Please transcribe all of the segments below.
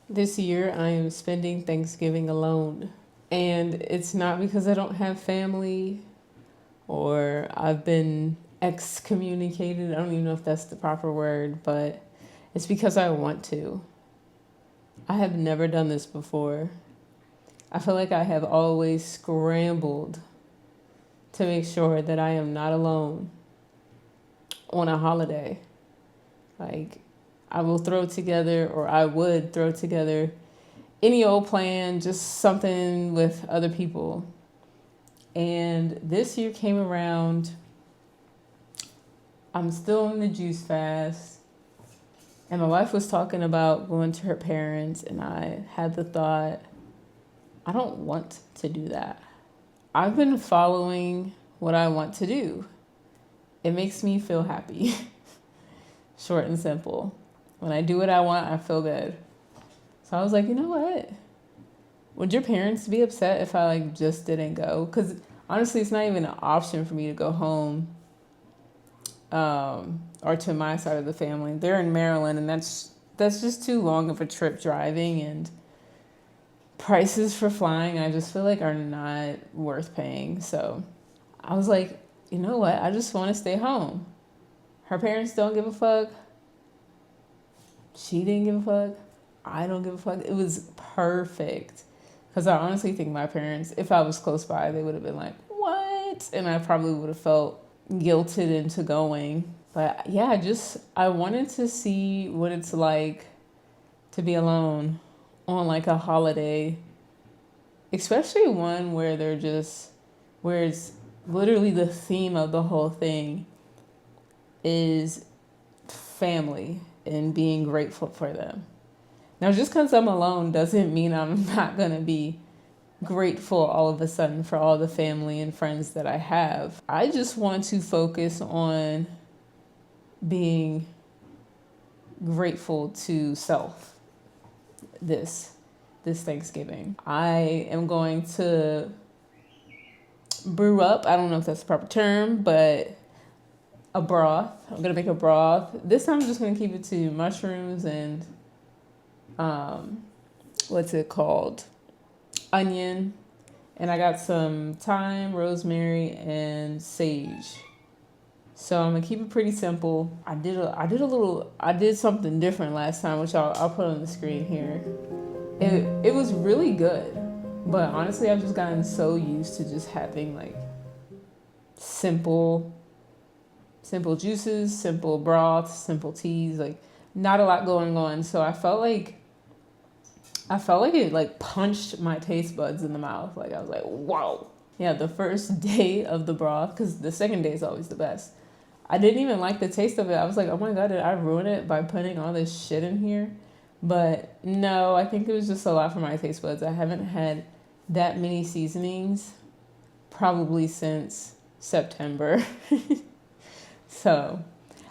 This year, I am spending Thanksgiving alone. And it's not because I don't have family or I've been excommunicated. I don't even know if that's the proper word, but it's because I want to. I have never done this before. I feel like I have always scrambled to make sure that I am not alone on a holiday. Like, I will throw together, or I would throw together any old plan, just something with other people. And this year came around. I'm still in the juice fast. And my wife was talking about going to her parents, and I had the thought, I don't want to do that. I've been following what I want to do. It makes me feel happy. Short and simple. When I do what I want, I feel good. So I was like, you know what? Would your parents be upset if I just didn't go? Because honestly, it's not even an option for me to go home or to my side of the family. They're in Maryland, and that's just too long of a trip driving, and prices for flying I just feel like are not worth paying. So I was like, you know what? I just want to stay home. Her parents don't give a fuck. She didn't give a fuck. I don't give a fuck. It was perfect. Because I honestly think my parents, if I was close by, they would have been like, what? And I probably would have felt guilted into going. But yeah, I wanted to see what it's like to be alone on a holiday, especially one where it's literally the theme of the whole thing is family and being grateful for them. Now, just because I'm alone doesn't mean I'm not going to be grateful all of a sudden for all the family and friends that I have. I just want to focus on being grateful to self this Thanksgiving. I am going to brew up, I don't know if that's the proper term, but a broth. I'm going to make a broth. This time I'm just going to keep it to mushrooms and what's it called? Onion. And I got some thyme, rosemary, and sage. So I'm gonna keep it pretty simple. I did something different last time, which I'll put on the screen here. It was really good, but honestly, I've just gotten so used to just having simple juices, simple broths, simple teas, not a lot going on. So I felt like it punched my taste buds in the mouth. I was like, whoa. Yeah, the first day of the broth, because the second day is always the best. I didn't even like the taste of it. I was like, oh my God, did I ruin it by putting all this shit in here? But no, I think it was just a lot for my taste buds. I haven't had that many seasonings probably since September. So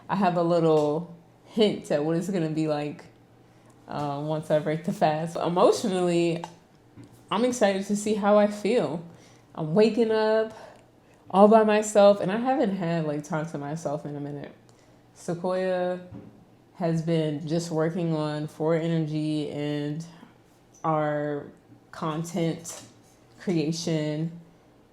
I have a little hint at what it's going to be like once I break the fast. Emotionally, I'm excited to see how I feel. I'm waking up all by myself, and I haven't had time to myself in a minute. Sequoia has been just working on For Energy and our content creation,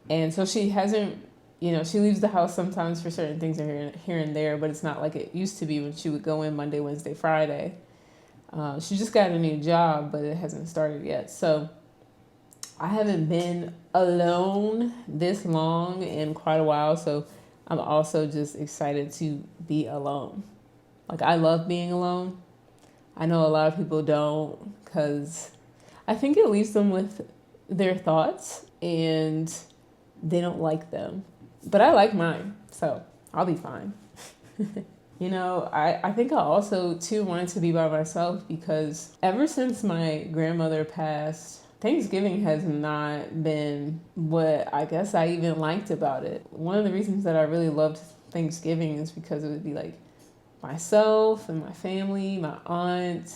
and so she hasn't, she leaves the house sometimes for certain things here and there, but it's not like it used to be when she would go in Monday, Wednesday, Friday. She just got a new job, but it hasn't started yet. So I haven't been alone this long in quite a while. So I'm also just excited to be alone. I love being alone. I know a lot of people don't, because I think it leaves them with their thoughts and they don't like them. But I like mine, so I'll be fine. I think I also, too, wanted to be by myself because ever since my grandmother passed, Thanksgiving has not been what I guess I even liked about it. One of the reasons that I really loved Thanksgiving is because it would be myself and my family, my aunt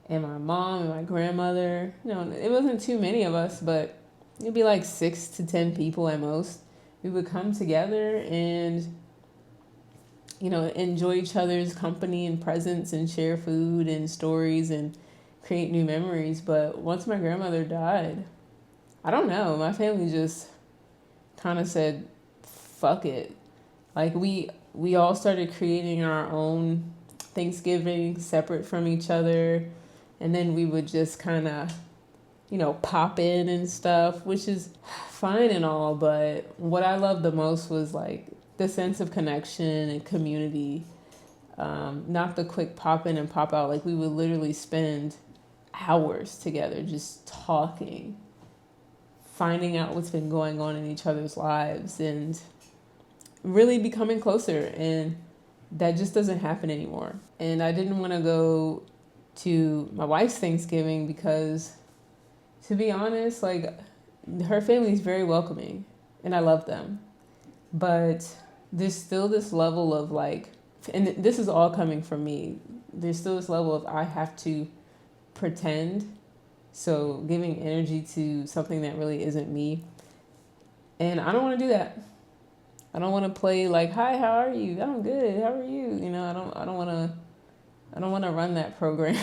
and my mom and my grandmother. It wasn't too many of us, but it'd be 6 to 10 people at most. We would come together and enjoy each other's company and presence and share food and stories and create new memories. But once my grandmother died, I don't know, my family just kind of said, fuck it. Like we all started creating our own Thanksgiving separate from each other. And then we would just kind of, pop in and stuff, which is fine and all. But what I loved the most was like the sense of connection and community. Not the quick pop in and pop out. Like we would literally spend hours together just talking, finding out what's been going on in each other's lives, and really becoming closer. And that just doesn't happen anymore. And I didn't want to go to my wife's Thanksgiving because, to be honest, like her family is very welcoming and I love them. But there's still this level of like, and this is all coming from me, there's still this level of I have to pretend. So giving energy to something that really isn't me. And I don't want to do that. I don't want to play like, hi, how are you? I'm good. How are you? I don't want to run that program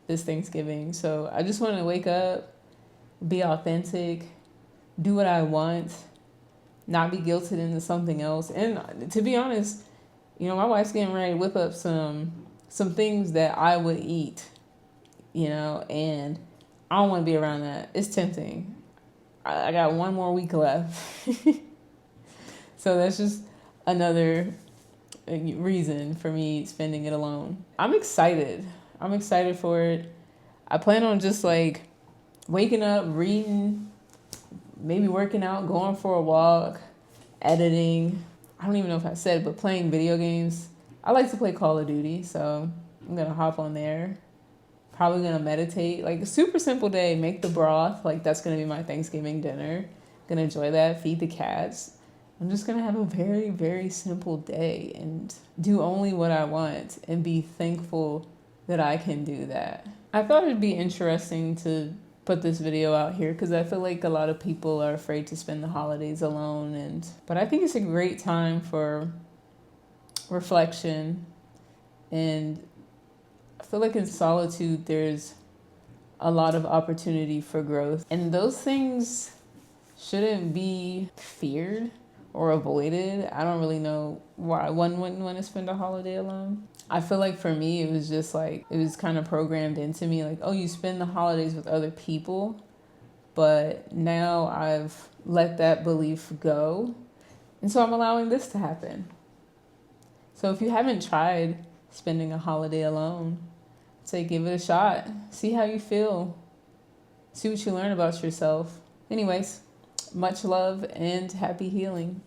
this Thanksgiving. So I just want to wake up, be authentic, do what I want, not be guilted into something else. And to be honest, my wife's getting ready to whip up some things that I would eat, and I don't want to be around that. It's tempting. I got one more week left. So that's just another reason for me spending it alone. I'm excited for it. I plan on just like waking up, reading, maybe working out, going for a walk, editing. I don't even know if I said, but playing video games. I like to play Call of Duty, so I'm going to hop on there. Probably going to meditate. Like a super simple day, make the broth. Like that's going to be my Thanksgiving dinner. Going to enjoy that, feed the cats. I'm just going to have a very, very simple day and do only what I want and be thankful that I can do that. I thought it'd be interesting to put this video out here because I feel like a lot of people are afraid to spend the holidays alone. But I think it's a great time for reflection. And I feel like in solitude, there's a lot of opportunity for growth. And those things shouldn't be feared or avoided. I don't really know why one wouldn't want to spend a holiday alone. I feel like for me, it was just like, it was kind of programmed into me like, oh, you spend the holidays with other people. But now I've let that belief go. And so I'm allowing this to happen. So if you haven't tried spending a holiday alone, I'd say give it a shot. See how you feel. See what you learn about yourself. Anyways, much love and happy healing.